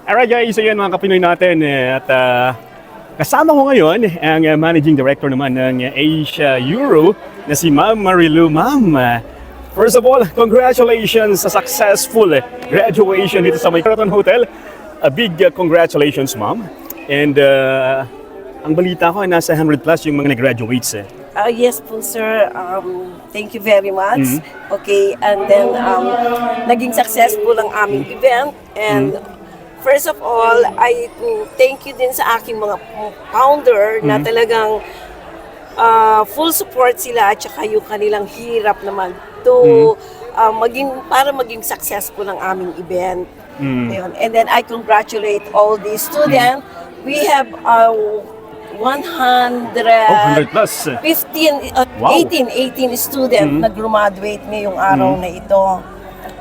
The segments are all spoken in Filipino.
Alright guys, ayan mga kapinoy natin at kasama ko ngayon ang Managing Director naman ng Asia Euro na si Ma'am Marilu. Ma'am, first of all, congratulations sa successful graduation dito sa Sheraton Hotel. A big congratulations, Ma'am. And ang balita ko ay nasa 100 plus yung mga nag-graduates. Yes po, sir. Thank you very much. Okay, and then naging successful ang aming event. And first of all, I thank you din sa aking mga founder na talagang full support sila at saka yung kanilang hirap naman to para maging successful ang aming event. Ayun. And then I congratulate all the students. We have 100 plus. 18 student na graduate ngayong araw na ito.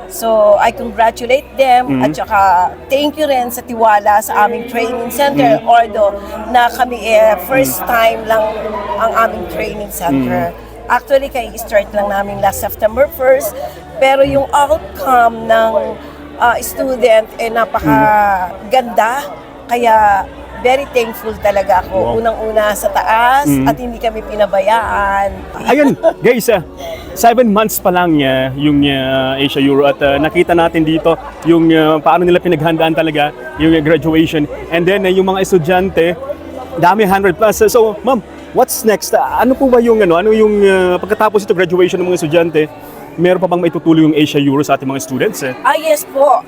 So, I congratulate them at saka thank you rin sa tiwala sa aming training center. Although na kami first time lang ang aming training center. Actually, kay start lang namin last September 1st. Pero yung outcome ng student napakaganda. Kaya very thankful talaga ako. Unang-una sa taas at hindi kami pinabayaan. Ayun, guys, 7 months pa lang yung Asia Euro at nakita natin dito yung paano nila pinaghandaan talaga yung graduation. And then yung mga estudyante, dami 100 plus. So, ma'am, what's next? Ano po ba yung pagkatapos ito graduation ng mga estudyante, meron pa bang maitutulong yung Asia Euro sa ating mga students? Yes po.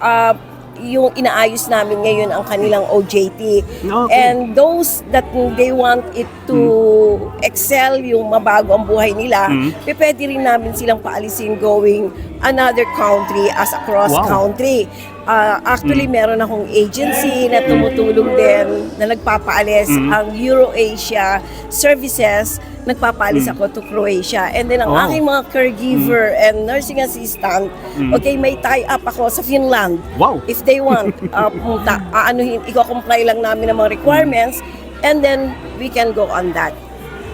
Yung inaayos namin ngayon ang kanilang OJT. Okay. And those that they want it to excel, yung mabago ang buhay nila, pwede rin namin silang paalisin going another country as a cross country. Actually, meron akong agency na tumutulong din na nagpapaalis ang EuroAsia Services. Nagpapaalis ako to Croatia. And then ang aking mga caregiver and nursing assistant, okay, may tie-up ako sa Finland. Wow! If they want, pumunta, i-comply lang namin ng mga requirements and then we can go on that.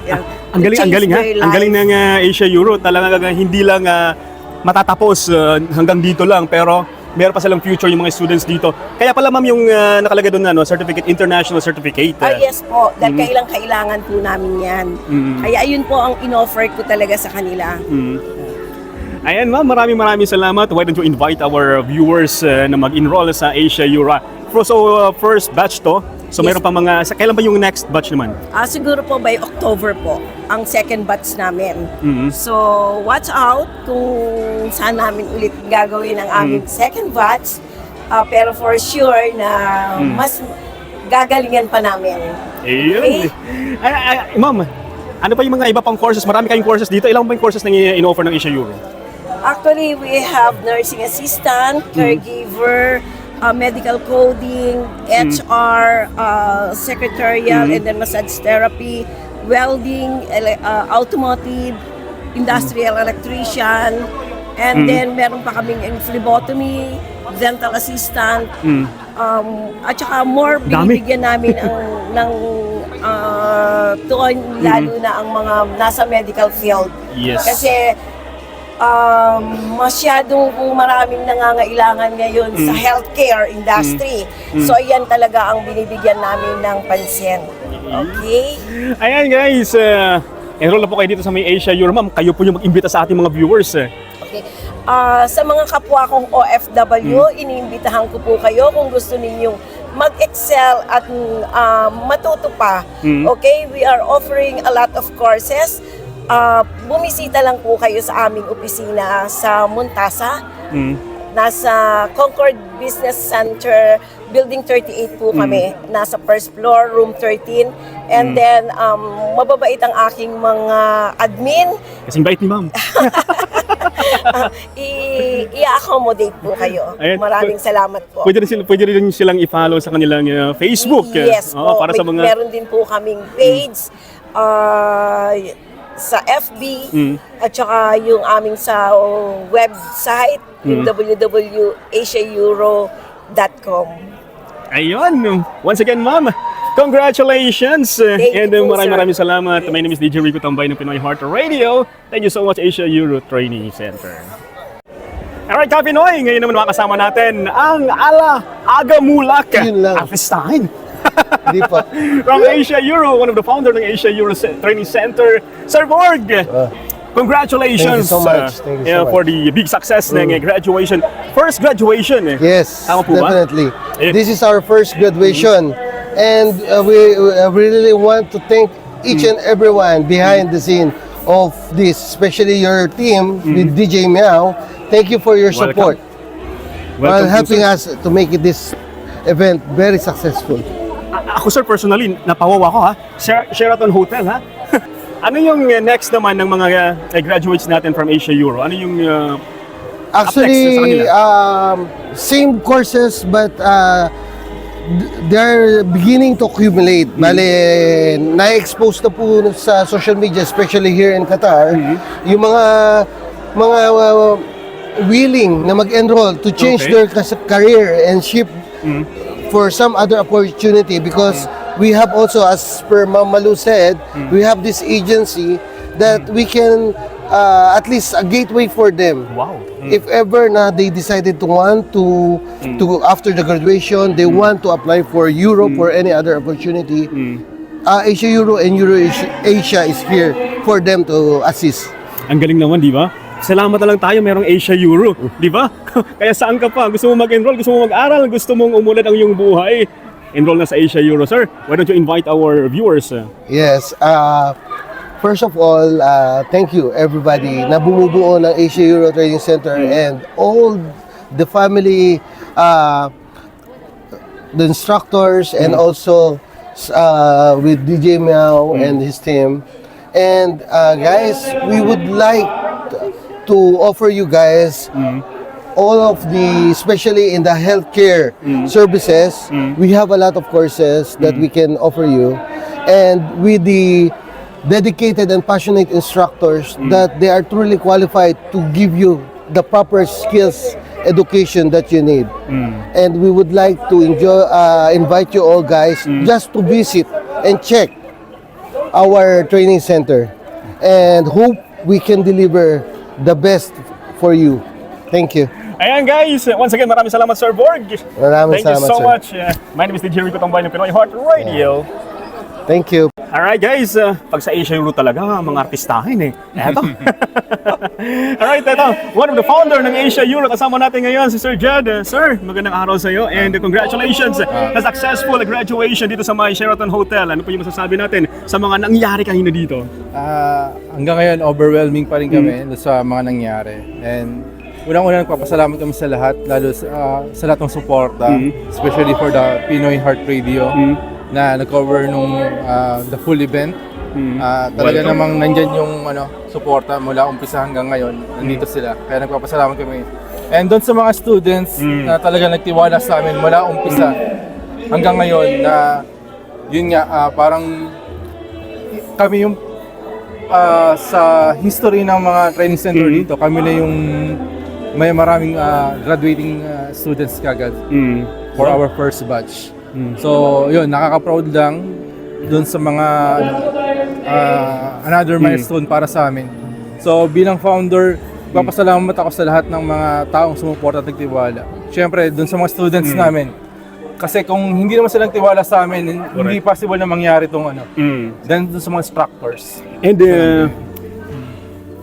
Yeah. Ang galing ha? Ang galing ng Asia Euro. Talagang hindi lang matatapos hanggang dito lang, pero meron pa silang future yung mga students dito. Kaya pala ma'am yung nakalagay doon na certificate, international certificate. Yes po, dahil kailangan po namin yan. Kaya ayun po ang in-offer ko talaga sa kanila. Ayan ma'am, maraming salamat. Why don't you invite our viewers na mag-enroll sa Asia Euro? So first batch to. So meron pa kailan ba yung next batch naman? Siguro po by October po, ang second batch namin. So watch out kung saan namin ulit gagawin ang aming second batch. Pero for sure na mas gagalingan pa namin. Ayun. Okay? Ma'am, ano pa yung mga iba pang courses? Marami kayong courses dito. Ilang ba yung courses na in-offer ng Asia Euro? Actually, we have nursing assistant, caregiver, medical coding, HR, secretarial, and then massage therapy, welding, automotive, industrial electrician, and then meron pa kaming phlebotomy, dental assistant, at saka more binibigyan namin ng tuon, lalo na ang mga nasa medical field. Yes. Kasi masyadong maraming nangangailangan ngayon sa healthcare industry. So ayan talaga ang binibigyan namin ng pansin. Okay? Ayan guys, enroll na po kayo dito sa may Asia Euro. Ma'am, kayo po yung mag-imbita sa ating mga viewers. Okay. Sa mga kapwa kong OFW, iniimbitahan ko po kayo kung gusto ninyong mag-excel at matuto pa. Okay? We are offering a lot of courses. Bumisita lang po kayo sa aming opisina sa Montasa. Nasa Concord Business Center, Building 38 po kami. Nasa first floor, room 13. And then, mababait ang aking mga admin. Kasing bait ni ma'am. I-accommodate po kayo. Ayan. Maraming salamat po. Pwede rin silang i-follow sa kanilang Facebook. Yes po. Para sa mga... Meron din po kaming page. Sa FB at saka yung aming sa website, yung www.asiaeuro.com. Ayun! Once again, ma'am, congratulations! And maraming salamat. My name is DJ Rico Tambay ng Pinoy Heart Radio. Thank you so much, Asia Euro Training Center. Alright, Kapinoy, ngayon naman makasama natin ang Aga Mulak. Yun lang. Artistahin. Hindi pa. From Asia Euro, one of the founder ng Asia Euro Training Center, Sir Borg. Congratulations Thank you so much. Thank you so for much. the big success ng graduation. First graduation. Yes, Tama po ba? definitely. Eh. This is our first graduation. And we really want to thank each and everyone behind the scene of this, especially your team with DJ Meow. Thank you for your support while helping us to make this event very successful. Ako sir, personally, napawawa ko ha. Sheraton Hotel ha. Ano yung next naman ng mga graduates natin from Asia Euro? Ano yung Actually, sa same courses but they're beginning to accumulate. Bale, na-expose na po sa social media, especially here in Qatar, yung mga willing na mag-enroll to change their career and shift for some other opportunity because we have also, as per Ma'am Malu said, we have this agency that we can at least a gateway for them. Wow. If ever na they decided to want to after the graduation, they want to apply for Europe or any other opportunity, Asia Euro and Euro Asia is here for them to assist. Ang galing naman, di ba? Salamat na lang tayo, merong Asia Euro, di ba? Kaya saan ka pa? Gusto mo mag-enroll, gusto mo mag-aral, gusto mong umulad ang iyong buhay, enroll na sa Asia Euro. Sir, why don't you invite our viewers? Yes, first of all, thank you everybody na bumubuo ng Asia Euro Training Center and all the family, the instructors and also with DJ Meow and his team. And guys, we would like to offer you guys all of the, especially in the healthcare services, we have a lot of courses that we can offer you, and with the dedicated and passionate instructors that they are truly qualified to give you the proper skills education that you need. And we would like to invite you all guys just to visit and check our training center and hope we can deliver the best for you. Thank you. Ayan guys, once again, maraming salamat Sir Borg. Maraming Thank you salamat, so sir. much. My name is DJ Rico Tambay ng Pinoy Heart Radio. Thank you. Alright guys, pag sa Asia Euro talaga, mga artistahin eh. Eto. Alright, eto. One of the founder ng Asia Euro, kasama natin ngayon si Sir Jed. Sir, magandang araw sa iyo and congratulations sa successful graduation dito sa My Sheraton Hotel. Ano po yung masasabi natin sa mga nangyari kanina dito? Hanggang ngayon, overwhelming pa rin kami sa mga nangyari. And unang-una nagpapasalamat kami sa lahat, lalo sa lahat ng suporta, especially for the Pinoy Heart Radio na nag-cover nung the full event. Talaga namang nandyan yung suporta mula umpisa hanggang ngayon. Nandito sila. Kaya nagpapasalamat kami. And doon sa mga students na talaga nagtiwala sa amin mula umpisa hanggang ngayon na yun nga, parang kami yung sa history ng mga training center dito, kami na yung may maraming graduating students kagad for our first batch. So, yun, nakaka-proud lang dun sa mga another milestone para sa amin. So, bilang founder, papasalamat ako sa lahat ng mga taong sumuporta at nagtiwala. Siyempre, dun sa mga students namin. Kasi kung hindi naman silang tiwala sa amin, hindi possible na mangyari itong Then dun sa mga instructors. And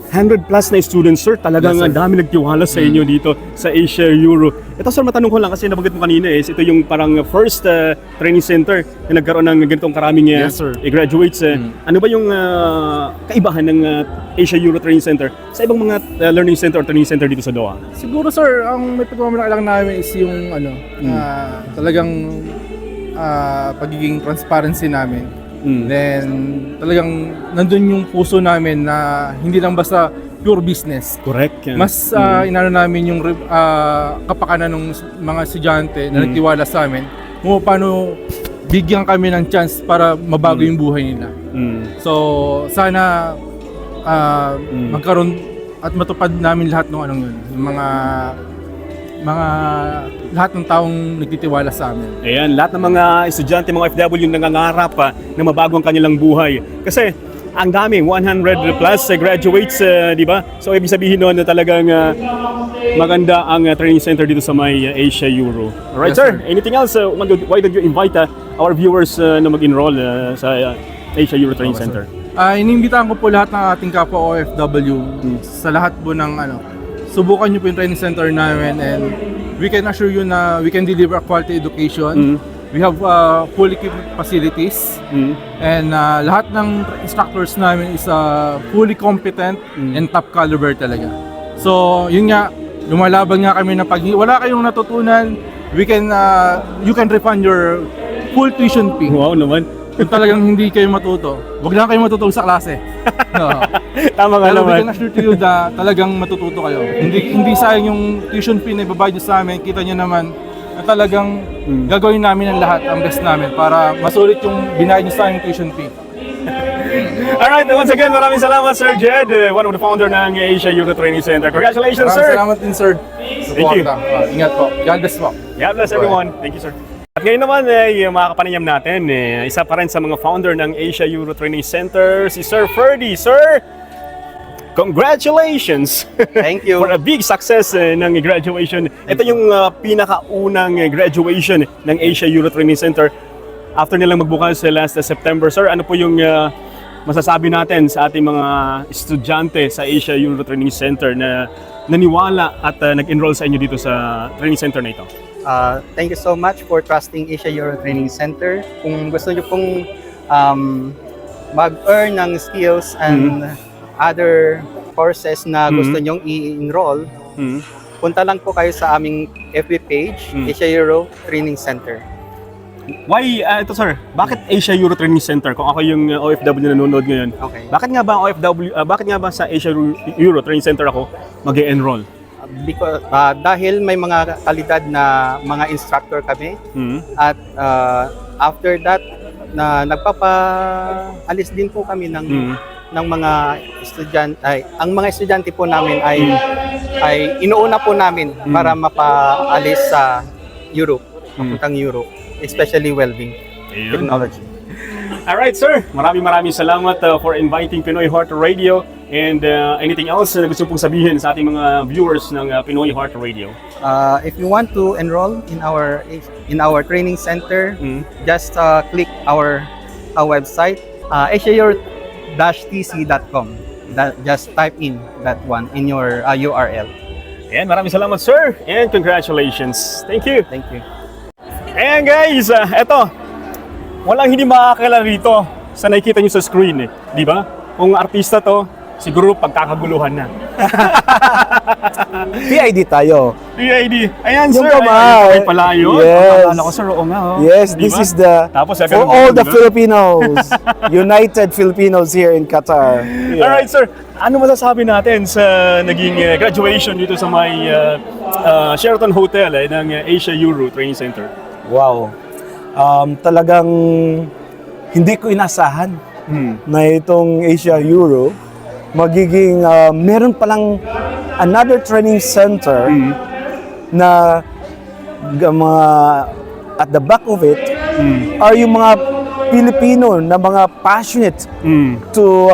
100 plus na students, sir. Talagang ang dami nagtiwala sa inyo dito sa Asia Euro. Ito, sir, matanong ko lang kasi nabanggit mo kanina ito yung parang first training center na nagkaroon ng ganitong karaming graduates. Ano ba yung kaibahan ng Asia Euro Training Center sa ibang mga learning center or training center dito sa Doha? Siguro, sir, ang may pagmamalaki lang namin is yung talagang pagiging transparency namin. Then talagang nandun yung puso namin na hindi lang basta pure business. Correct. Mas inano namin yung kapakanan ng mga estudyante na nagtiwala sa amin kung paano bigyan kami ng chance para mabago yung buhay nila. So sana magkaroon at matupad namin lahat ng yun, yung mga lahat ng taong nagtitiwala sa amin. Ayan, lahat ng mga estudyante, mga OFW nangangarap na mabago ang kanilang buhay. Kasi ang daming 100 plus graduates, di ba? So ibig sabihin noon na talagang maganda ang training center dito sa may Asia Euro. Alright, Yes, sir. sir. Anything else? Why did you invite our viewers na mag-enroll sa Asia Euro Training Center? Inimbitahan ko po lahat ng ating kapwa OFW sa lahat po ng subukan nyo po yung training center namin, and we can assure you na we can deliver a quality education. We have fully equipped facilities, and lahat ng instructors namin is fully competent and top caliber talaga. So yun nga, lumalaban nga kami na pag wala kayong natutunan, you can refund your full tuition fee. Wow naman. Kung talagang hindi kayo matuto, wag lang kayo matuto sa klase. No. Tama nga Pero we naman. can assure to you na talagang matututo kayo. Hindi sayang yung tuition fee na ibabayad nyo sa amin. Kita nyo naman na talagang gagawin namin ang lahat, ang best namin para masulit yung binayad nyo sa amin tuition fee. Alright, once again, maraming salamat, Sir Jed, one of the founder ng Asia Euro Training Center. Congratulations, Maraming sir! salamat din, sir. Thank you. Ingat po. God bless po. God bless everyone. Thank you, sir. At ngayon naman, yung mga kapanayam natin, isa pa rin sa mga founder ng Asia Euro Training Center, si Sir Ferdy. Sir, congratulations! Thank you. For a big success ng graduation. Ito yung pinakaunang graduation ng Asia Euro Training Center after nilang magbukas last September. Sir, ano po yung masasabi natin sa ating mga estudyante sa Asia Euro Training Center na naniwala at nag-enroll sa inyo dito sa training center na ito? Thank you so much for trusting Asia Euro Training Center. Kung gusto nyo pong mag-earn ng skills and other courses na gusto nyong i-enroll, punta lang po kayo sa aming FB page, Asia Euro Training Center. Why, ito sir, bakit Asia Euro Training Center? Kung ako yung OFW na nanonood ngayon, Okay. bakit nga ba bakit nga ba sa Asia Euro Training Center ako mag-enroll? Because, dahil may mga kalidad na mga instructor kami, at after that, na nagpapaalis din po kami ng mga estudyante. Ang mga estudyante po namin ay inuuna po namin para mapaalis sa Europe, papuntang Europe, especially welding technology. Alright sir, maraming salamat for inviting Pinoy Heart Radio, and anything else na gusto pong sabihin sa ating mga viewers ng Pinoy Heart Radio? If you want to enroll in our training center, just click our website, asiaeuro-tc.com. Just type in that one in your URL. And maraming salamat sir, and congratulations. Thank you. Thank you. Ayan guys, eto, walang hindi makakakilala rito sa nakikita nyo sa screen, di ba? Kung artista to, siguro pagkakaguluhan na. PID tayo. PID. Ayan Yung sir, kamay. ay pala yun. Yes. Akala ko sir, oo nga. Oh. Yes, Di this ba? is the Tapos, for all the Filipinos, United Filipinos here in Qatar. Yeah. Alright sir, ano masasabi natin sa naging graduation dito sa may Sheraton Hotel ng Asia Euro Training Center? Wow. Talagang hindi ko inasahan na itong Asia Euro magiging meron palang another training center na mga at the back of it are yung mga Pilipino na mga passionate to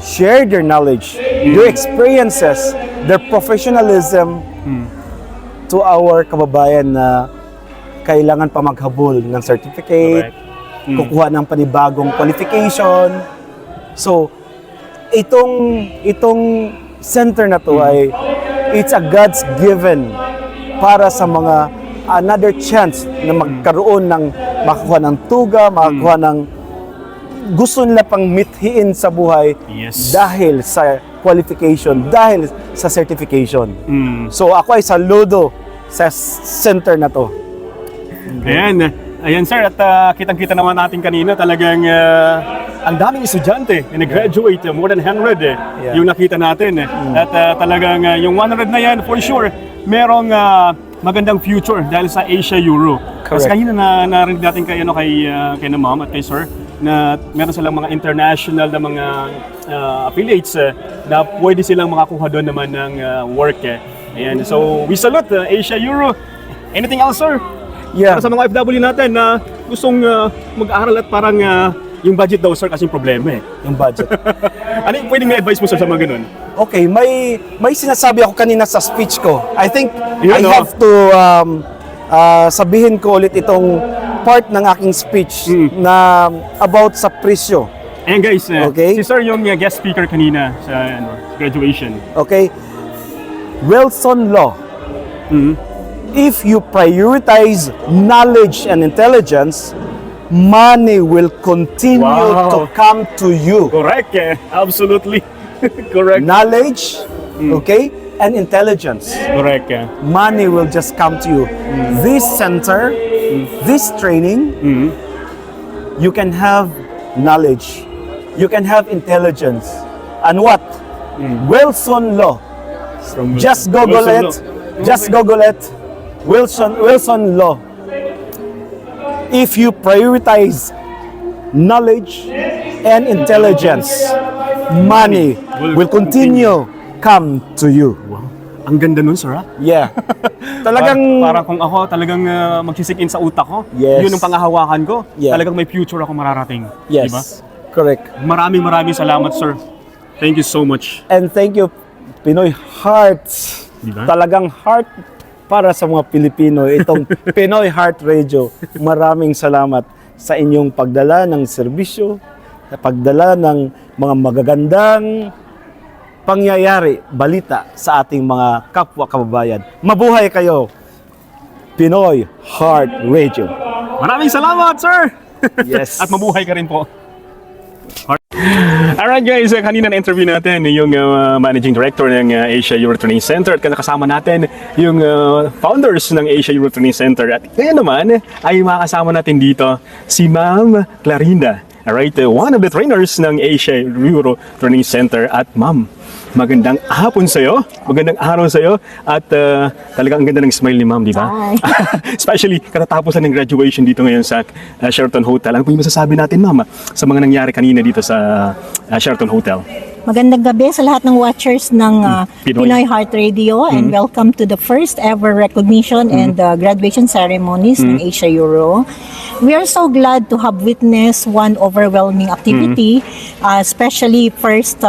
share their knowledge, their experiences, their professionalism to our kababayan na kailangan pa maghabol ng certificate, kukuha ng panibagong qualification. So, itong center na to ay it's a God's given para sa mga another chance na magkaroon ng makakuha ng tuga, makakuha ng gusto nila pang mithiin sa buhay dahil sa qualification, dahil sa certification. So ako ay saludo sa center na to. Ayan sir, at kitang-kita naman natin kanina talagang ang daming estudyante na nag-graduate, more than 100 yung nakita natin. At talagang yung 100 na yan, for sure, merong magandang future dahil sa Asia Euro. Kasi kanina narinig natin kay na ma'am at kay sir na meron silang mga international na mga affiliates na pwede silang makakuha doon naman ng work. Ayan, so we salute Asia Euro. Anything else sir? Yeah. Para sa mga OFW natin na gustong mag-aaral at parang Yung budget daw, sir, kasi problema eh. yung budget. Ano yung pwedeng may advice mo, sir, sa mga ganun? Okay, may sinasabi ako kanina sa speech ko. I think Yun, I no? have to sabihin ko ulit itong part ng aking speech na about sa presyo. Ayan guys, Okay. si sir yung guest speaker kanina sa graduation. Okay? Wilson Law. If you prioritize knowledge and intelligence, money will continue Wow. to come to you. Correct, absolutely. Correct. Knowledge, okay, and intelligence. Correct, Money will just come to you. This center, this training, you can have knowledge, you can have intelligence. And what? Wilson Law. From Just Google Wilson it. Law. Just Google it. Wilson Law. If you prioritize knowledge and intelligence, money will continue come to you. Ang ganda nun, sir, ha? Yeah. Talagang Parang kung ako talagang magsisik-in sa utak ko, Yes. yun ang panghahawakan ko, Yeah. talagang may future ako mararating. yes. Diba? Correct. Maraming salamat, sir. Thank you so much. And thank you Pinoy Hearts. Diba? Talagang heart para sa mga Pilipino itong Pinoy Heart Radio. Maraming salamat sa inyong pagdala ng serbisyo, sa pagdala ng mga magagandang pangyayari, balita sa ating mga kapwa kababayan. Mabuhay kayo, Pinoy Heart Radio. Maraming salamat, sir! Yes. At mabuhay ka rin po. Alright guys, kanina na-interview natin yung Managing Director ng Asia Euro Training Center at kasama natin yung founders ng Asia Euro Training Center. At ngayon naman ay makasama natin dito si Ma'am Clarinda. Alright, one of the trainers ng Asia Euro Training Center. At Ma'am, magandang hapon sa'yo, magandang araw sa'yo, at talagang ang ganda ng smile ni Ma'am, di ba? Especially katatapos ng graduation dito ngayon sa Sheraton Hotel. Ano po yung masasabi natin, Ma'am, sa mga nangyari kanina dito sa Sheraton Hotel? Magandang gabi sa lahat ng watchers ng Pinoy. Pinoy Heart Radio and welcome to the first ever recognition and graduation ceremonies ng Asia Euro. We are so glad to have witnessed one overwhelming activity, especially first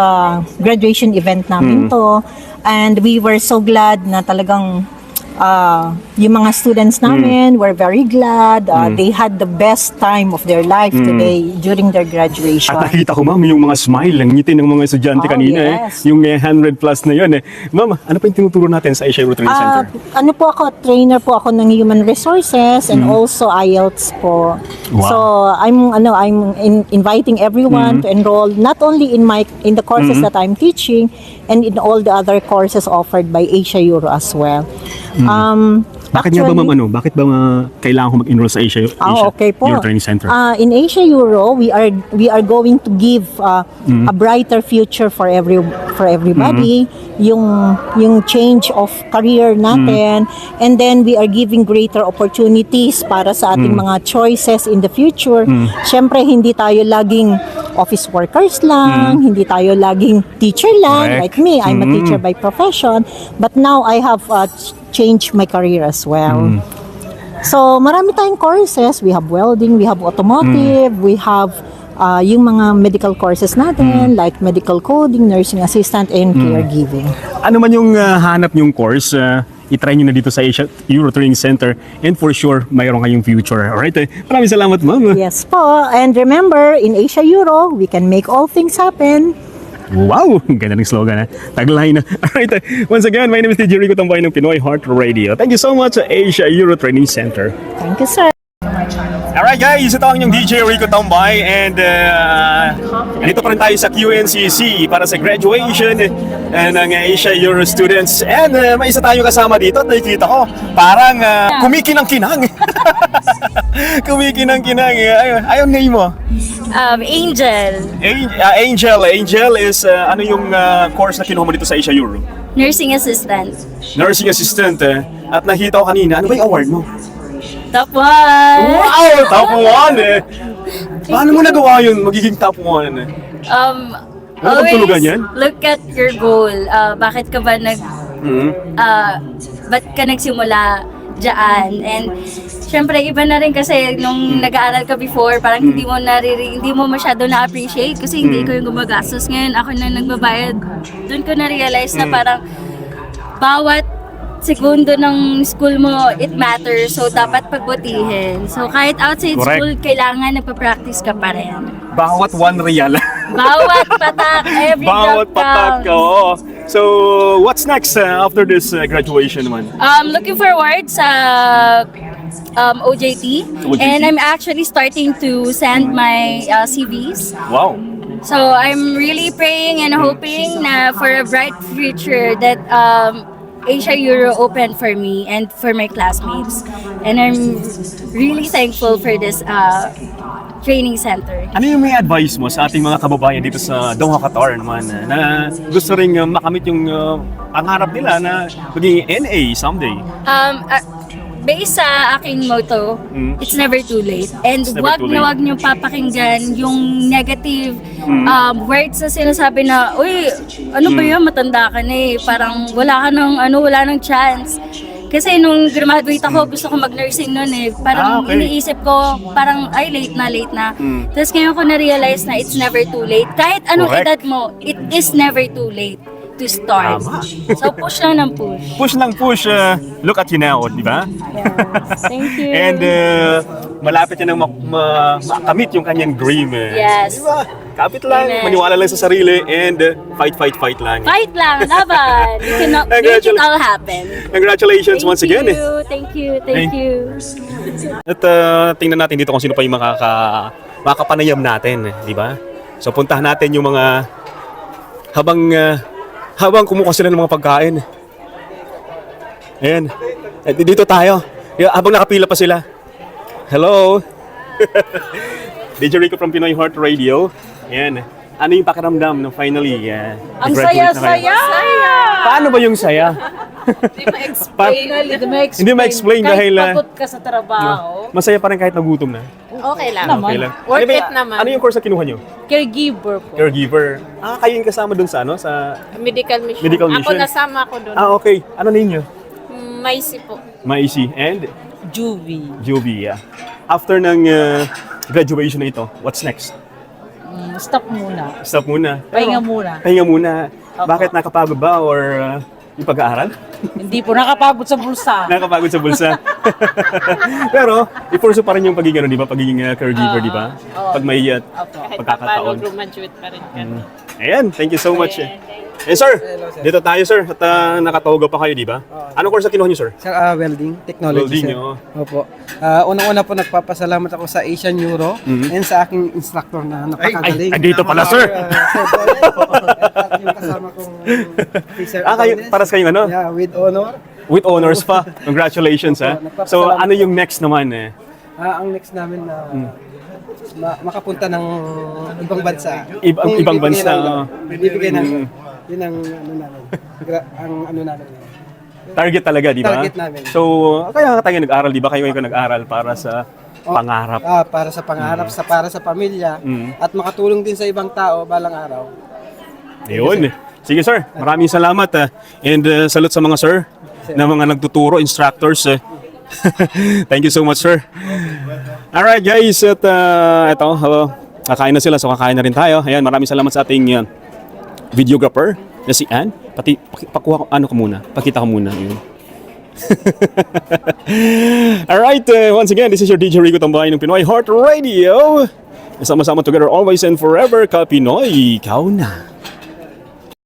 graduation event namin to, and we were so glad na talagang yung mga students namin were very glad. They had the best time of their life today during their graduation. At nakita ko, Ma'am, yung mga smile, ang ngiti ng mga estudyante Oh, kanina yes. yung 100 plus na yun Ma'am, ano pa yung tinuturo natin sa Asia Euro Training Center? Ano po ako, trainer po ako ng Human Resources and also IELTS po. Wow. So I'm inviting everyone to enroll not only in the courses that I'm teaching and in all the other courses offered by Asia Euro as well. Bakit nga ba, Ma'am, bakit ba kailangan ko mag-enroll sa Asia Okay po. Euro Training Center? In Asia Euro, we are going to give a brighter future for everybody. Yung change of career natin, and then we are giving greater opportunities para sa ating mga choices in the future. Siyempre, hindi tayo laging office workers lang, hindi tayo laging teacher lang. Correct. Like me, I'm a teacher by profession, but now I have changed my career as well. So, marami tayong courses. We have welding, we have automotive, we have yung mga medical courses natin, like medical coding, nursing assistant, and caregiving. Ano man yung hanap yung course, itry nyo na dito sa Asia Euro Training Center, and for sure, mayroon kayong future. Alright, maraming salamat, Ma'am. Yes po. And remember, in Asia Euro, we can make all things happen. Wow! Ang ganda ng slogan, tagline na. Alright, once again, my name is DJ Rico Tambay ng Pinoy Heart Radio. Thank you so much sa Asia Euro Training Center. Thank you, sir. Alright guys, ito ang inyong DJ Rico Tambay, and dito pa rin tayo sa QNCC para sa graduation ng Asia Euro students, and may isa tayong kasama dito at nakikita ko parang kumikinang-kinang. Kumikinang-kinang. Ayun name mo? Angel, Angel is ano yung course na kinuha mo dito sa Asia Euro? nursing assistant. Nursing assistant, at nakita ko kanina, ano ba yung award mo? Top 1! Wow! Top 1 Paano mo nagawa yun, magiging top 1 Ano bang tulugan yan? Look at your goal. Bakit ka ba ba't ka nagsimula dyan? And syempre iba na rin kasi nung nag-aaral ka before, parang hindi mo masyado na-appreciate kasi hindi ko yung gumagastos. Ngayon ako na nagbabayad. Doon ko na-realize na parang bawat segundo ng school mo, it matters. So, dapat pagbutihin. So, kahit outside Correct. school, kailangan nagpa-practice ka pa rin. Bawat 1 real. Bawat patak, every Bawat drop patak. counts. Oo. So, what's next after this graduation naman? Looking forward sa OJT. And I'm actually starting to send my CVs. Wow. So, I'm really praying and hoping na for a bright future that Asia Euro opened for me and for my classmates. And I'm really thankful for this training center. Ano yung may advice mo sa ating mga kababayan dito sa Doha, Qatar naman na gusto ring makamit yung pangarap nila na maging NA someday? Based sa aking motto, it's never too late. And never wag too na late. wag niyo papakinggan yung negative words na sinasabi na, uy, ano ba yun, matanda ka na eh. Parang wala nang chance. Kasi nung graduate ako, gusto ko mag-nursing noon eh. Parang okay. iniisip ko, parang ay late na. Tapos ngayon ko na-realize na it's never too late. Kahit anong Correct. edad mo, it is never too late to start. Tama. So push lang ng push. Push lang push. Look at you now, di ba? Yes. Thank you. And malapit niya nang makamit yung kanyang dream. Yes. Diba? Kapit lang, Amen. maniwala lang sa sarili, and fight lang. Fight lang, laban. You cannot make it all happen. Congratulations once again. Thank you. At tingnan natin dito kung sino pa yung makakapanayam natin, di ba? So puntahan natin yung mga habang kumukuha sila ng mga pagkain. Ayan. Dito tayo. Habang nakapila pa sila. Hello. DJ Rico from Pinoy Heart Radio. Ayan. Ano yung pakiramdam na finally Ang graduate na kayo? saya-saya! Paano ba yung saya? Hindi ma-explain dahil pagod ka sa trabaho. masaya pa rin kahit nagutom na. Okay lang. Okay lang. Worth Ano ba- it naman. Ano yung course na kinuha nyo? Caregiver po. Caregiver. Kayo yung kasama dun sa Medical mission. Medical Ako mission. nasama ko doon. Okay. Ano ninyo? Maisi po. Maisi and Juvie. Juvie. After ng graduation na ito, what's next? Stop muna. Stop muna. Pahinga muna. Pahinga muna. Bakit nakapagod ba or yung pag-aaral? Hindi po nakapagod sa bulsa. Nakapagod sa bulsa. Pero, i-pursue pa rin yung pagiging, di ba? Pagiging caregiver, di ba? Pag may pagkakataon. Graduate pa rin ka. Ayan, thank you so much. Sir, dito tayo sir. At nakatawaga pa kayo, di ba? Anong course na kinuha niyo, sir? Sir, welding technology, Welding, sir. oo. Opo. Unang-una po nagpapasalamat ako sa Asian Euro and sa aking instructor na napakagaling. Ay, dito pala, sir. Sir Bonet. At yung kasama kong Sir Kayo, Bonet. paras kayong ano? Yeah, with honor. With honors pa. Congratulations, ha? So, ano yung next naman, Ang next namin na makapunta ng ibang bansa. Ibang Kung bansa, Bibigay ng yun ang ano namin. Ang ano namin. Target talaga, di ba? Target namin. So, kaya tayo nag-aral, di ba? Kayo nag-aral para sa pangarap. Para sa pangarap, para sa pamilya, at makatulong din sa ibang tao balang araw. Ayun. Sige, sir. Maraming salamat. And salute sa mga sir na mga nagtuturo, instructors. Thank you so much, sir. Alright, guys. At ito, kakain na sila. So, kakain na rin tayo. Ayan, maraming salamat sa ating videographer na si Ann. Pakuha ko, pakita ko muna. Yun. Alright, once again, this is your DJ Rico Tambahay ng Pinoy Heart Radio. Sama-sama together always and forever, ka Pinoy, ikaw na.